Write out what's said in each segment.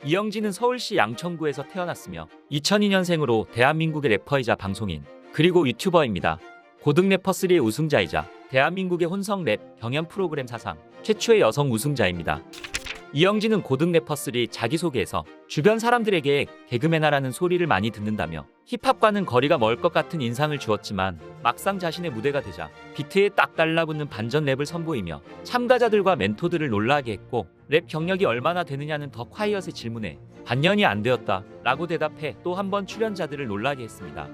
이영지는 서울시 양천구에서 태어났으며 2002년생으로 대한민국의 래퍼이자 방송인 그리고 유튜버입니다. 고등 래퍼3의 우승자이자 대한민국의 혼성 랩 경연 프로그램 사상 최초의 여성 우승자입니다. 이영지는 고등 래퍼3 자기소개에서 주변 사람들에게 개그맨아라는 소리를 많이 듣는다며 힙합과는 거리가 멀 것 같은 인상을 주었지만 막상 자신의 무대가 되자 비트에 딱 달라붙는 반전 랩을 선보이며 참가자들과 멘토들을 놀라게 했고 랩 경력이 얼마나 되느냐는 더 콰이엇의 질문에 반년이 안 되었다 라고 대답해 또 한 번 출연자들을 놀라게 했습니다.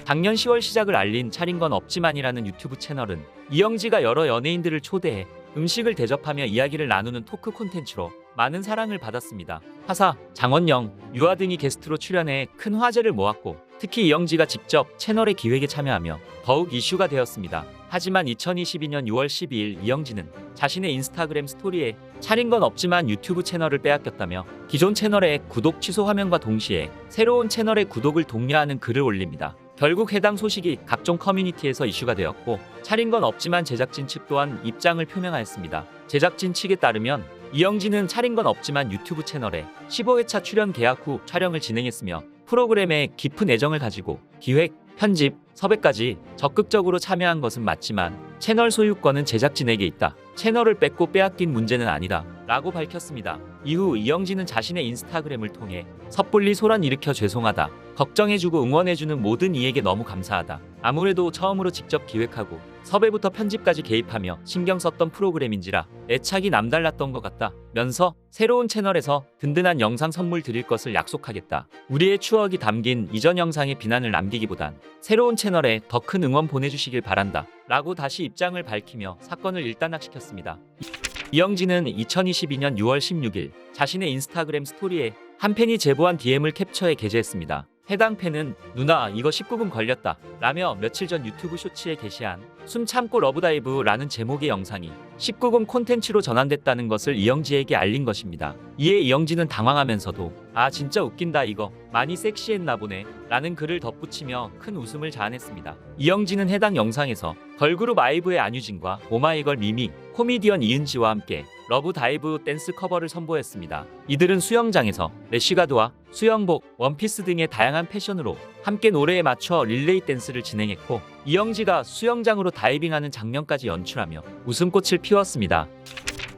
작년 10월 시작을 알린 차린 건 없지만이라는 유튜브 채널은 이영지가 여러 연예인들을 초대해 음식을 대접하며 이야기를 나누는 토크 콘텐츠로 많은 사랑을 받았습니다. 하사, 장원영, 유아 등이 게스트로 출연해 큰 화제를 모았고 특히 이영지가 직접 채널의 기획에 참여하며 더욱 이슈가 되었습니다. 하지만 2022년 6월 12일 이영지는 자신의 인스타그램 스토리에 차린 건 없지만 유튜브 채널을 빼앗겼다며 기존 채널의 구독 취소 화면과 동시에 새로운 채널의 구독을 독려하는 글을 올립니다. 결국 해당 소식이 각종 커뮤니티에서 이슈가 되었고 차린 건 없지만 제작진 측 또한 입장을 표명하였습니다. 제작진 측에 따르면 이영지는 차린 건 없지만 유튜브 채널에 15회차 출연 계약 후 촬영을 진행했으며 프로그램에 깊은 애정을 가지고 기획, 편집, 섭외까지 적극적으로 참여한 것은 맞지만 채널 소유권은 제작진에게 있다. 채널을 뺏고 빼앗긴 문제는 아니다. 라고 밝혔습니다. 이후 이영지는 자신의 인스타그램을 통해 섣불리 소란 일으켜 죄송하다. 걱정해주고 응원해주는 모든 이에게 너무 감사하다. 아무래도 처음으로 직접 기획하고 섭외부터 편집까지 개입하며 신경 썼던 프로그램인지라 애착이 남달랐던 것 같다. 면서 새로운 채널에서 든든한 영상 선물 드릴 것을 약속하겠다. 우리의 추억이 담긴 이전 영상에 비난을 남기기보단 새로운 채널에 더 큰 응원 보내주시길 바란다. 라고 다시 입장을 밝히며 사건을 일단락시켰습니다. 이영지는 2022년 6월 16일 자신의 인스타그램 스토리에 한 팬이 제보한 DM을 캡처해 게재했습니다. 해당 팬은 누나 이거 19금 걸렸다 라며 며칠 전 유튜브 쇼츠에 게시한 숨 참고 러브다이브 라는 제목의 영상이 19금 콘텐츠로 전환됐다는 것을 이영지에게 알린 것입니다. 이에 이영지는 당황하면서도 아 진짜 웃긴다 이거 많이 섹시했나 보네 라는 글을 덧붙이며 큰 웃음을 자아냈습니다. 이영지는 해당 영상에서 걸그룹 아이브의 안유진과 오마이걸 미미, 코미디언 이은지와 함께 러브다이브 댄스 커버를 선보였습니다. 이들은 수영장에서 래쉬가드와 수영복, 원피스 등의 다양한 패션으로 함께 노래에 맞춰 릴레이 댄스를 진행했고 이영지가 수영장으로 다이빙하는 장면까지 연출하며 웃음꽃을 피웠습니다.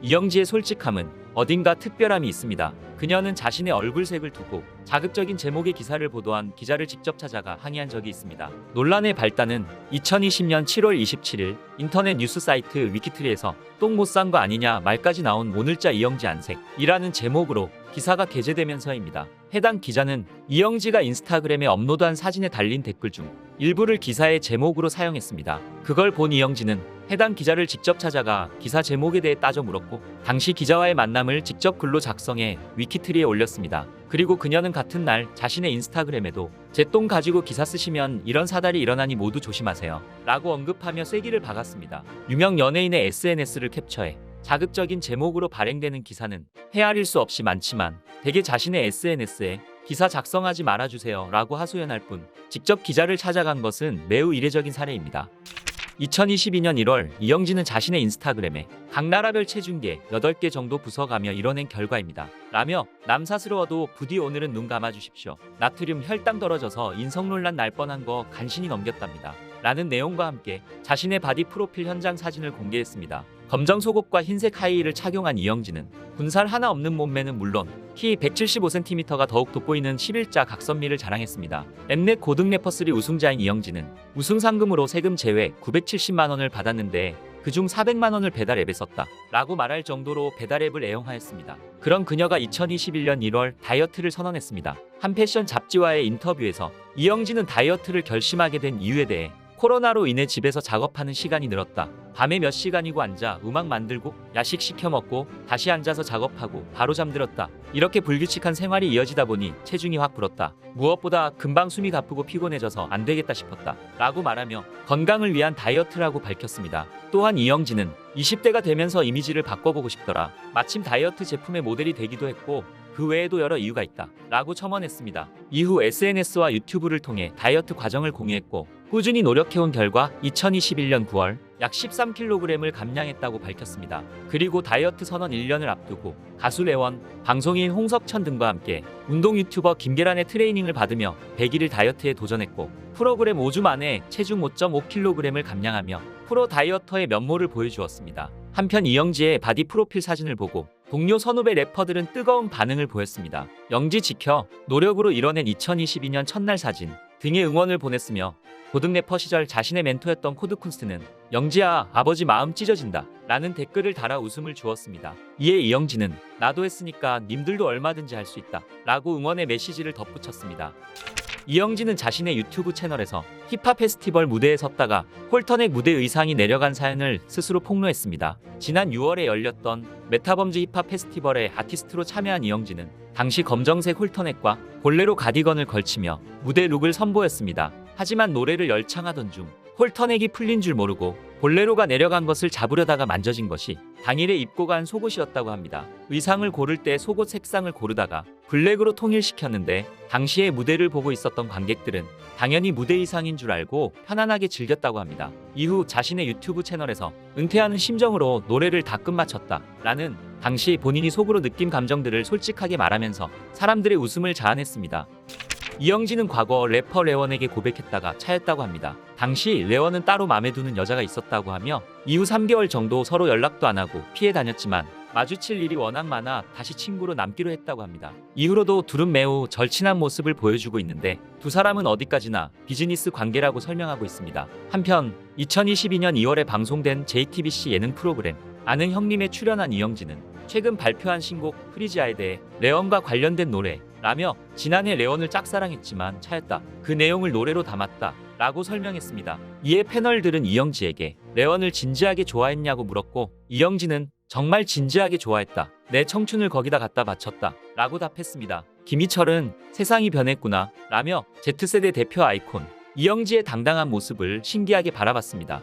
이영지의 솔직함은 어딘가 특별함이 있습니다. 그녀는 자신의 얼굴색을 두고 자극적인 제목의 기사를 보도한 기자를 직접 찾아가 항의한 적이 있습니다. 논란의 발단은 2020년 7월 27일 인터넷 뉴스 사이트 위키트리에서 똥 못 싼 거 아니냐 말까지 나온 오늘자 이영지 안색이라는 제목으로 기사가 게재되면서입니다. 해당 기자는 이영지가 인스타그램에 업로드한 사진에 달린 댓글 중 일부를 기사의 제목으로 사용했습니다. 그걸 본 이영지는 해당 기자를 직접 찾아가 기사 제목에 대해 따져 물었고 당시 기자와의 만남을 직접 글로 작성해 위키트리에 올렸습니다. 그리고 그녀는 같은 날 자신의 인스타그램에도 제 똥 가지고 기사 쓰시면 이런 사달이 일어나니 모두 조심하세요 라고 언급하며 쐐기를 박았습니다. 유명 연예인의 SNS를 캡처해 자극적인 제목으로 발행되는 기사는 헤아릴 수 없이 많지만 대개 자신의 SNS에 기사 작성하지 말아주세요 라고 하소연할 뿐 직접 기자를 찾아간 것은 매우 이례적인 사례입니다. 2022년 1월 이영지는 자신의 인스타그램에 각 나라별 체중계 8개 정도 부숴가며 이뤄낸 결과입니다. 라며 남사스러워도 부디 오늘은 눈 감아주십시오. 나트륨 혈당 떨어져서 인성논란 날 뻔한 거 간신히 넘겼답니다. 라는 내용과 함께 자신의 바디 프로필 현장 사진을 공개했습니다. 검정 속옷과 흰색 하이힐을 착용한 이영지는 군살 하나 없는 몸매는 물론 키 175cm가 더욱 돋보이는 11자 각선미를 자랑했습니다. 엠넷 고등 래퍼3 우승자인 이영지는 우승 상금으로 세금 제외 970만 원을 받았는데 그중 400만 원을 배달 앱에 썼다 라고 말할 정도로 배달 앱을 애용하였습니다. 그런 그녀가 2021년 1월 다이어트를 선언했습니다. 한 패션 잡지와의 인터뷰에서 이영지는 다이어트를 결심하게 된 이유에 대해 코로나로 인해 집에서 작업하는 시간이 늘었다. 밤에 몇 시간이고 앉아 음악 만들고 야식 시켜 먹고 다시 앉아서 작업하고 바로 잠들었다. 이렇게 불규칙한 생활이 이어지다 보니 체중이 확 불었다. 무엇보다 금방 숨이 가쁘고 피곤해져서 안 되겠다 싶었다. 라고 말하며 건강을 위한 다이어트라고 밝혔습니다. 또한 이영지는 20대가 되면서 이미지를 바꿔보고 싶더라. 마침 다이어트 제품의 모델이 되기도 했고 그 외에도 여러 이유가 있다. 라고 첨언했습니다. 이후 SNS와 유튜브를 통해 다이어트 과정을 공유했고 꾸준히 노력해온 결과 2021년 9월 약 13kg을 감량했다고 밝혔습니다. 그리고 다이어트 선언 1년을 앞두고 가수 레원, 방송인 홍석천 등과 함께 운동 유튜버 김계란의 트레이닝을 받으며 100일 다이어트에 도전했고 프로그램 5주 만에 체중 5.5kg을 감량하며 프로 다이어터의 면모를 보여주었습니다. 한편 이영지의 바디 프로필 사진을 보고 동료 선후배 래퍼들은 뜨거운 반응을 보였습니다. 영지 지켜, 노력으로 이뤄낸 2022년 첫날 사진 등의 응원을 보냈으며 고등 래퍼 시절 자신의 멘토였던 코드쿤스트는 영지야 아버지 마음 찢어진다 라는 댓글을 달아 웃음을 주었습니다. 이에 이영지는 나도 했으니까 님들도 얼마든지 할 수 있다 라고 응원의 메시지를 덧붙였습니다. 이영지는 자신의 유튜브 채널에서 힙합 페스티벌 무대에 섰다가 홀터넥 무대 의상이 내려간 사연을 스스로 폭로했습니다. 지난 6월에 열렸던 메타범즈 힙합 페스티벌에 아티스트로 참여한 이영지는 당시 검정색 홀터넥과 볼레로 가디건을 걸치며 무대 룩을 선보였습니다. 하지만 노래를 열창하던 중 홀터넥이 풀린 줄 모르고 볼레로가 내려간 것을 잡으려다가 만져진 것이 당일에 입고 간 속옷이었다고 합니다. 의상을 고를 때 속옷 색상을 고르다가 블랙으로 통일시켰는데 당시에 무대를 보고 있었던 관객들은 당연히 무대 의상인 줄 알고 편안하게 즐겼다고 합니다. 이후 자신의 유튜브 채널에서 은퇴하는 심정으로 노래를 다 끝마쳤다 라는 당시 본인이 속으로 느낀 감정들을 솔직하게 말하면서 사람들의 웃음을 자아냈습니다. 이영지는 과거 래퍼 레원에게 고백했다가 차였다고 합니다. 당시 레원은 따로 맘에 두는 여자가 있었다고 하며 이후 3개월 정도 서로 연락도 안 하고 피해 다녔지만 마주칠 일이 워낙 많아 다시 친구로 남기로 했다고 합니다. 이후로도 둘은 매우 절친한 모습을 보여주고 있는데 두 사람은 어디까지나 비즈니스 관계라고 설명하고 있습니다. 한편 2022년 2월에 방송된 JTBC 예능 프로그램 아는 형님에 출연한 이영지는 최근 발표한 신곡 프리지아에 대해 레원과 관련된 노래 라며 지난해 레원을 짝사랑했지만 차였다. 그 내용을 노래로 담았다 라고 설명했습니다. 이에 패널들은 이영지에게 레원을 진지하게 좋아했냐고 물었고 이영지는 정말 진지하게 좋아했다. 내 청춘을 거기다 갖다 바쳤다 라고 답했습니다. 김희철은 세상이 변했구나 라며 Z세대 대표 아이콘 이영지의 당당한 모습을 신기하게 바라봤습니다.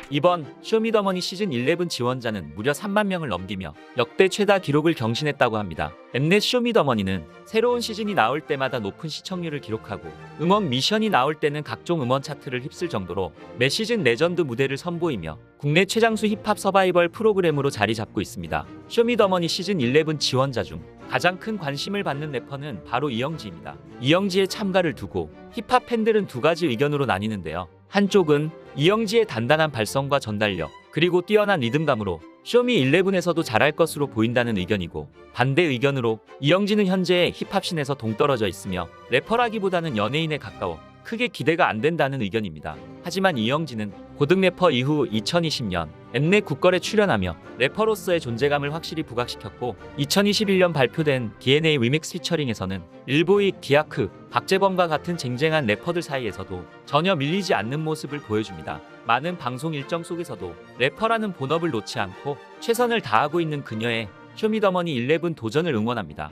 이번 쇼미더머니 시즌11 지원자는 무려 3만 명을 넘기며 역대 최다 기록을 경신했다고 합니다. 엠넷 쇼미더머니는 새로운 시즌이 나올 때마다 높은 시청률을 기록하고 음원 미션이 나올 때는 각종 음원 차트를 휩쓸 정도로 매 시즌 레전드 무대를 선보이며 국내 최장수 힙합 서바이벌 프로그램으로 자리 잡고 있습니다. 쇼미더머니 시즌11 지원자 중 가장 큰 관심을 받는 래퍼는 바로 이영지입니다. 이영지의 참가를 두고 힙합 팬들은 두 가지 의견으로 나뉘는데요. 한쪽은 이영지의 단단한 발성과 전달력, 그리고 뛰어난 리듬감으로 쇼미11에서도 잘할 것으로 보인다는 의견이고 반대 의견으로 이영지는 현재 힙합씬에서 동떨어져 있으며 래퍼라기보다는 연예인에 가까워 크게 기대가 안 된다는 의견입니다. 하지만 이영지는 고등 래퍼 이후 2020년 엠넷 국걸에 출연하며 래퍼로서의 존재감을 확실히 부각시켰고 2021년 발표된 DNA 리믹스 피처링에서는 일보익, 디아크, 박재범과 같은 쟁쟁한 래퍼들 사이에서도 전혀 밀리지 않는 모습을 보여줍니다. 많은 방송 일정 속에서도 래퍼라는 본업을 놓지 않고 최선을 다하고 있는 그녀의 쇼미더머니 11 도전을 응원합니다.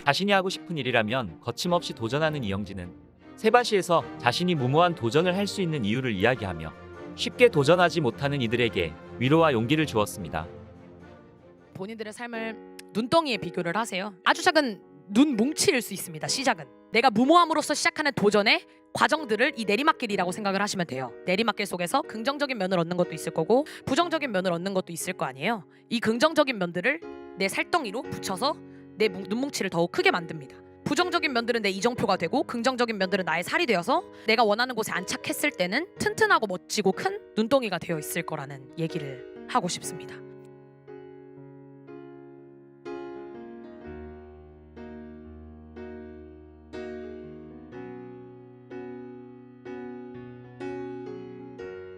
자신이 하고 싶은 일이라면 거침없이 도전하는 이영지는 세바시에서 자신이 무모한 도전을 할 수 있는 이유를 이야기하며 쉽게 도전하지 못하는 이들에게 위로와 용기를 주었습니다. 본인들의 삶을 눈덩이에 비교를 하세요. 아주 작은 눈 뭉치일 수 있습니다. 시작은 내가 무모함으로써 시작하는 도전의 과정들을 이 내리막길이라고 생각을 하시면 돼요. 내리막길 속에서 긍정적인 면을 얻는 것도 있을 거고 부정적인 면을 얻는 것도 있을 거 아니에요. 이 긍정적인 면들을 내 살덩이로 붙여서 내 눈뭉치를 더욱 크게 만듭니다. 부정적인 면들은 내 이정표가 되고 긍정적인 면들은 나의 살이 되어서 내가 원하는 곳에 안착했을 때는 튼튼하고 멋지고 큰 눈덩이가 되어 있을 거라는 얘기를 하고 싶습니다.